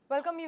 Welcome you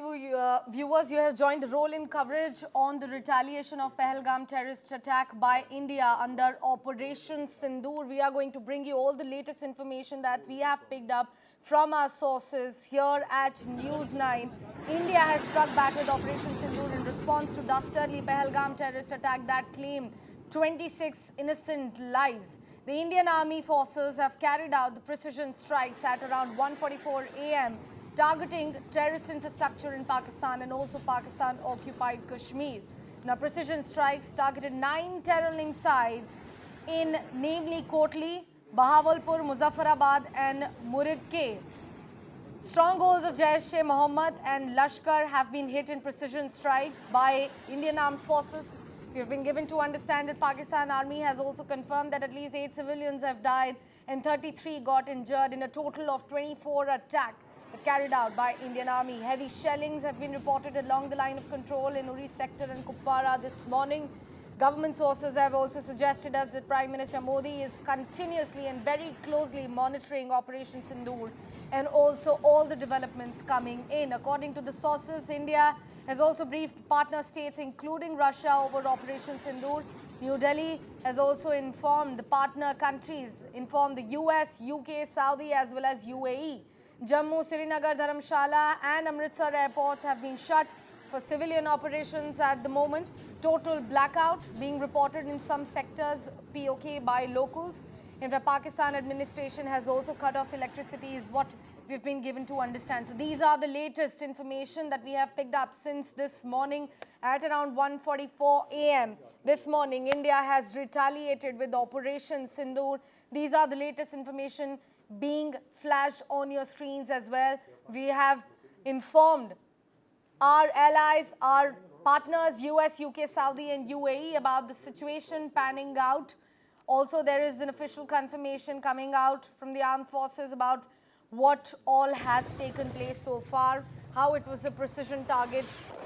viewers. You have joined the roll-in coverage on the retaliation of Pahalgam terrorist attack by India under Operation Sindoor. We are going to bring you all the latest information that we have picked up from our sources here at News 9. India has struck back with Operation Sindoor in response to dastardly Pahalgam terrorist attack that claimed 26 innocent lives. The Indian Army forces have carried out the precision strikes at around 1:44 a.m. targeting terrorist infrastructure in Pakistan and also Pakistan-occupied Kashmir. Now, precision strikes targeted 9 terror-linked sites in namely Kotli, Bahawalpur, Muzzafarabad and Muridke. Strongholds of Jaish-e-Mohammed and lashkar have been hit in precision strikes by Indian armed forces. We have been given to understand that Pakistan Army has also confirmed that at least 8 civilians have died and 33 got injured in a total of 24 attacks carried out by Indian Army. Heavy shellings have been reported along the line of control in Uri sector and Kupwara this morning. Government sources have also suggested us that Prime Minister Modi is continuously and very closely monitoring Operation Sindoor and also all the developments coming in. According to the sources, India has also briefed partner states including Russia over Operation Sindoor. New Delhi has also informed the partner countries, informed the US, UK, Saudi as well as UAE. Jammu, Srinagar, Dharamshala and Amritsar airports have been shut for civilian operations at the moment. Total blackout being reported in some sectors, POK by locals. In fact, Pakistan administration has also cut off electricity is what we've been given to understand. So these are the latest information that we have picked up since this morning at around 1:44 a.m. This morning, India has retaliated with Operation Sindoor. These are the latest information being flashed on your screens as well. We have informed our allies, our partners, US, UK, Saudi and UAE about the situation panning out. Also, there is an official confirmation coming out from the armed forces about what all has taken place so far, how it was a precision target,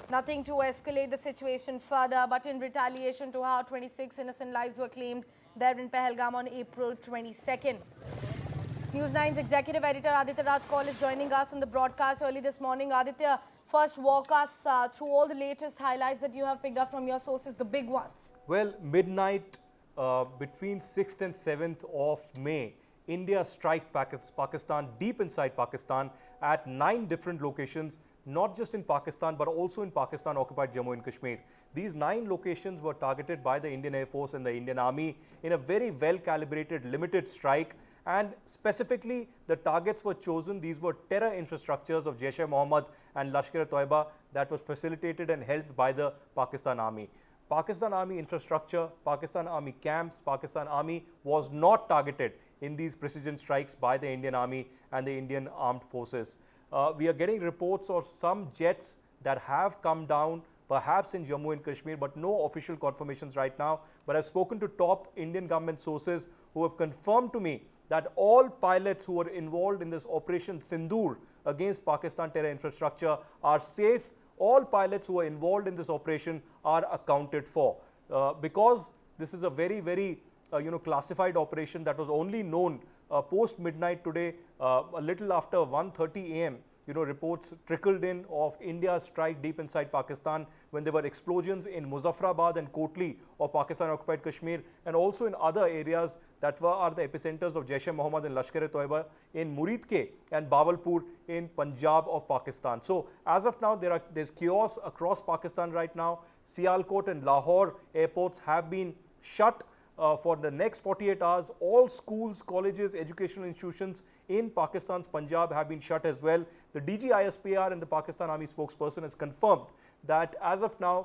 nothing to escalate the situation further, but in retaliation to how 26 innocent lives were claimed there in Pahalgam on April 22nd. News 9's executive editor Aditya Raj Kaul is joining us on the broadcast early this morning. Aditya, first walk us through all the latest highlights that you have picked up from your sources, the big ones. Well, midnight between 6th and 7th of May, India struck Pakistan, deep inside Pakistan at 9 different locations, not just in Pakistan but also in Pakistan-occupied Jammu and Kashmir. These 9 locations were targeted by the Indian Air Force and the Indian Army in a very well-calibrated, limited strike. And specifically, the targets were chosen. These were terror infrastructures of Jaish-e-Mohammed and Lashkar-e-Toiba that was facilitated and helped by the Pakistan Army. Pakistan Army infrastructure, Pakistan Army camps, Pakistan Army was not targeted in these precision strikes by the Indian Army and the Indian Armed Forces. We are getting reports of some jets that have come down perhaps in Jammu and Kashmir, but no official confirmations right now. But I've spoken to top Indian government sources who have confirmed to me that all pilots who were involved in this Operation Sindoor against Pakistan terror infrastructure are safe. All pilots who are involved in this operation are accounted for. Because this is a very classified operation that was only known post midnight today, a little after 1:30 a.m. Reports trickled in of India's strike deep inside Pakistan when there were explosions in Muzzafarabad and Kotli of Pakistan-occupied Kashmir and also in other areas that are the epicenters of Jaish-e-Mohammed and Lashkar-e-Toiba in Muridke and Bahawalpur in Punjab of Pakistan. So as of now, there's chaos across Pakistan right now. Sialkot and Lahore airports have been shut. For the next 48 hours, all schools, colleges, educational institutions in Pakistan's Punjab have been shut as well. The DG-ISPR and the Pakistan Army spokesperson has confirmed that as of now,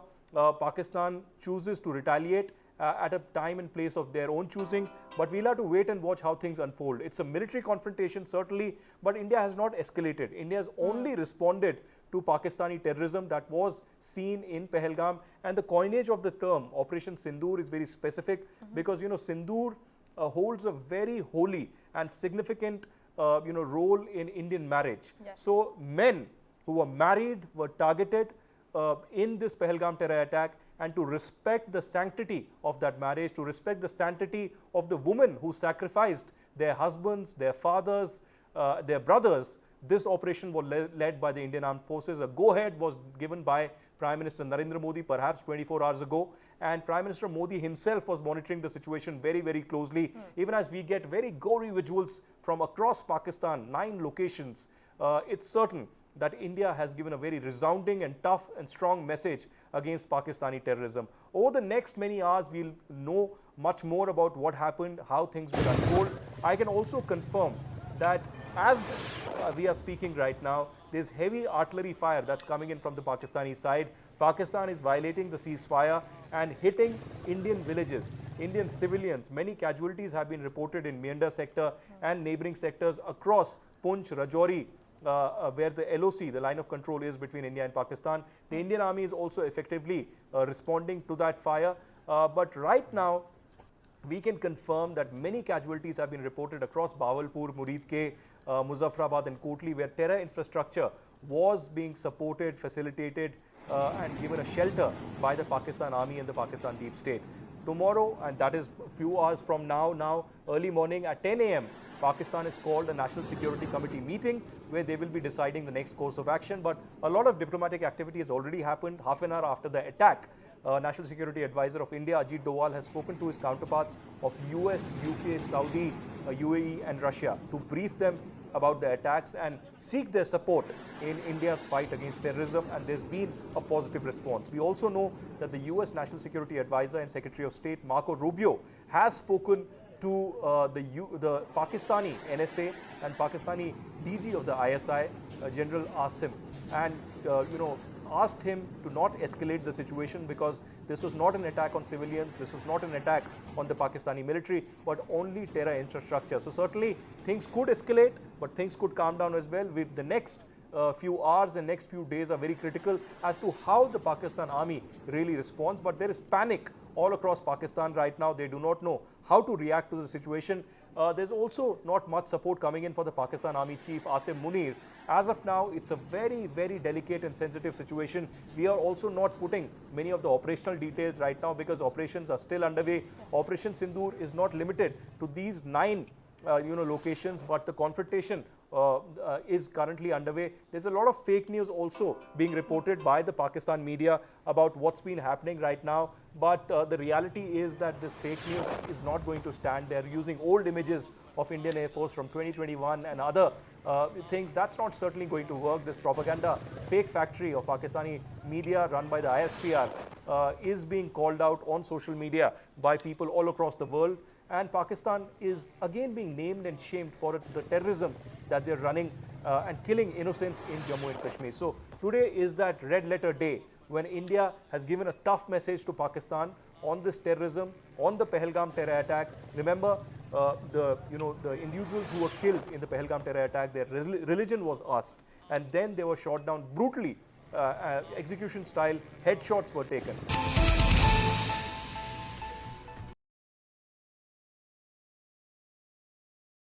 Pakistan chooses to retaliate at a time and place of their own choosing. But we'll have to wait and watch how things unfold. It's a military confrontation, certainly, but India has not escalated. India has only responded to Pakistani terrorism that was seen in Pahalgam. And the coinage of the term Operation Sindoor is very specific because, Sindoor holds a very holy and significant, role in Indian marriage. Yes. So men who were married were targeted in this Pahalgam terror attack, and to respect the sanctity of that marriage, to respect the sanctity of the women who sacrificed their husbands, their fathers, their brothers This operation was led by the Indian Armed Forces. A go-ahead was given by Prime Minister Narendra Modi perhaps 24 hours ago, and Prime Minister Modi himself was monitoring the situation very, very closely. Even as we get very gory visuals from across Pakistan, 9 locations, it's certain that India has given a very resounding and tough and strong message against Pakistani terrorism. Over the next many hours, we'll know much more about what happened, how things will unfold. I can also confirm that as we are speaking right now, there's heavy artillery fire that's coming in from the Pakistani side. Pakistan is violating the ceasefire and hitting Indian villages, Indian civilians. Many casualties have been reported in Meander sector and neighboring sectors across Poonch, Rajouri, where the LOC, the line of control, is between India and Pakistan. The Indian Army is also effectively responding to that fire. But right now, we can confirm that many casualties have been reported across Bahawalpur, Muridke, Muzzafarabad and Kotli, where terror infrastructure was being supported, facilitated and given a shelter by the Pakistan Army and the Pakistan Deep State. Tomorrow, and that is a few hours from now, early morning at 10 a.m., Pakistan has called a National Security Committee meeting where they will be deciding the next course of action. But a lot of diplomatic activity has already happened. Half an hour after the attack, National Security Advisor of India, Ajit Doval, has spoken to his counterparts of US, UK, Saudi, UAE and Russia to brief them about the attacks and seek their support in India's fight against terrorism, and there's been a positive response. We also know that the US National Security Advisor and Secretary of State Marco Rubio has spoken to the Pakistani NSA and Pakistani DG of the ISI, General Asim, and asked him to not escalate the situation because this was not an attack on civilians, this was not an attack on the Pakistani military, but only terror infrastructure. So certainly things could escalate, but things could calm down as well. With the next few hours and next few days are very critical as to how the Pakistan Army really responds. But there is panic all across Pakistan right now. They do not know how to react to the situation. There's also not much support coming in for the Pakistan Army Chief Asim Munir. As of now, it's a very, very delicate and sensitive situation. We are also not putting many of the operational details right now because operations are still underway. Yes. Operation Sindoor is not limited to these 9 locations, but the confrontation is currently underway. There's a lot of fake news also being reported by the Pakistan media about what's been happening right now. But the reality is that this fake news is not going to stand. They're using old images of Indian Air Force from 2021 and other things. That's not certainly going to work. This propaganda fake factory of Pakistani media run by the ISPR is being called out on social media by people all across the world. And Pakistan is again being named and shamed for the terrorism that they're running and killing innocents in Jammu and Kashmir. So today is that red letter day when India has given a tough message to Pakistan on this terrorism, on the Pahalgam terror attack. Remember, the individuals who were killed in the Pahalgam terror attack, their religion was asked, and then they were shot down brutally, execution style. Headshots were taken.